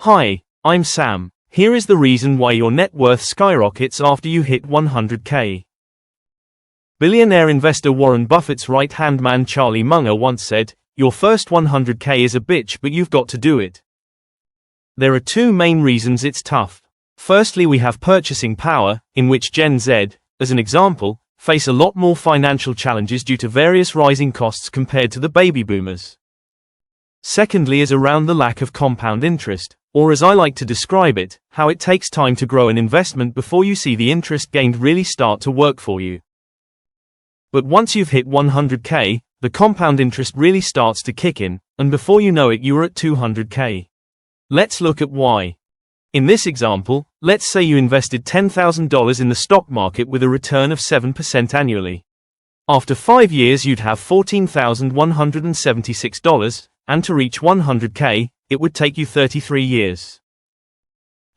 Hi, I'm Sam. Here is the reason why your net worth skyrockets after you hit 100k. Billionaire investor Warren Buffett's right-hand man Charlie Munger once said, "Your first 100k is a bitch, but you've got to do it." There are two main reasons it's tough. Firstly, we have purchasing power, in which Gen Z, as an example, face a lot more financial challenges due to various rising costs compared to the baby boomers. Secondly is around the lack of compound interest, or as I like to describe it, how it takes time to grow an investment before you see the interest gained really start to work for you. But once you've hit 100k, the compound interest really starts to kick in, and before you know it you're at 200k. Let's look at why. In this example, let's say you invested $10,000 in the stock market with a return of 7% annually. After 5 years you'd have $14,176, and to reach 100k, it would take you 33 years.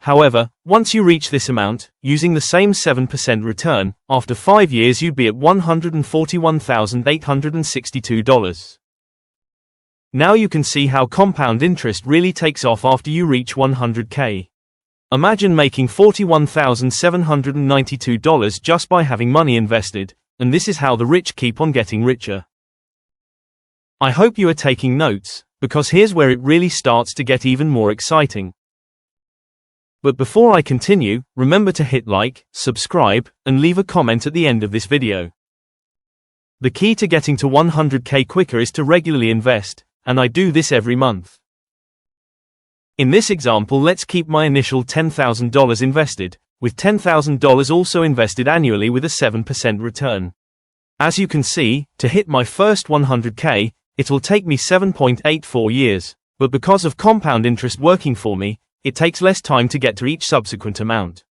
However, once you reach this amount, using the same 7% return, after 5 years you'd be at $141,862. Now you can see how compound interest really takes off after you reach 100k. Imagine making $41,792 just by having money invested, and this is how the rich keep on getting richer. I hope you are taking notes, because here's where it really starts to get even more exciting. But before I continue, remember to hit like, subscribe, and leave a comment at the end of this video. The key to getting to 100k quicker is to regularly invest, and I do this every month. In this example, let's keep my initial $10,000 invested, with $10,000 also invested annually with a 7% return. As you can see, to hit my first 100k, it'll take me 7.84 years, but because of compound interest working for me, it takes less time to get to each subsequent amount.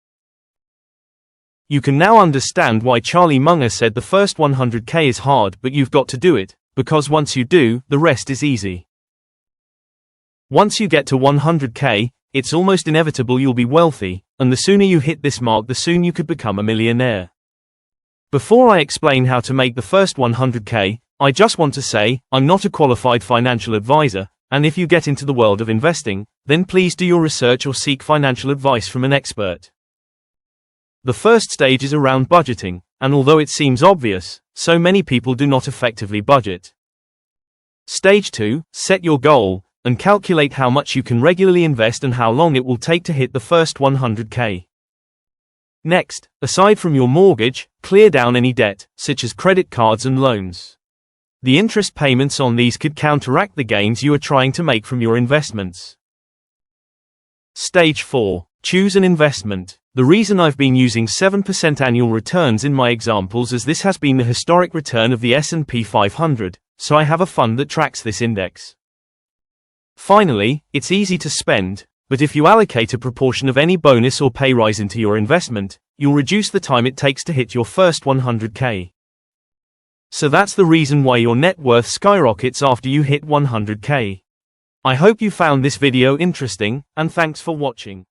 You can now understand why Charlie Munger said the first 100k is hard, but you've got to do it, because once you do, the rest is easy. Once you get to 100k, it's almost inevitable you'll be wealthy, and the sooner you hit this mark the sooner you could become a millionaire. Before I explain how to make the first 100k, I just want to say, I'm not a qualified financial advisor, and if you get into the world of investing, then please do your research or seek financial advice from an expert. The first stage is around budgeting, and although it seems obvious, so many people do not effectively budget. Stage 2, set your goal, and calculate how much you can regularly invest and how long it will take to hit the first 100k. Next, aside from your mortgage, clear down any debt, such as credit cards and loans. The interest payments on these could counteract the gains you are trying to make from your investments. Stage 4. Choose an investment. The reason I've been using 7% annual returns in my examples is this has been the historic return of the S&P 500, so I have a fund that tracks this index. Finally, it's easy to spend, but if you allocate a proportion of any bonus or pay rise into your investment, you'll reduce the time it takes to hit your first 100k. So that's the reason why your net worth skyrockets after you hit 100k. I hope you found this video interesting, and thanks for watching.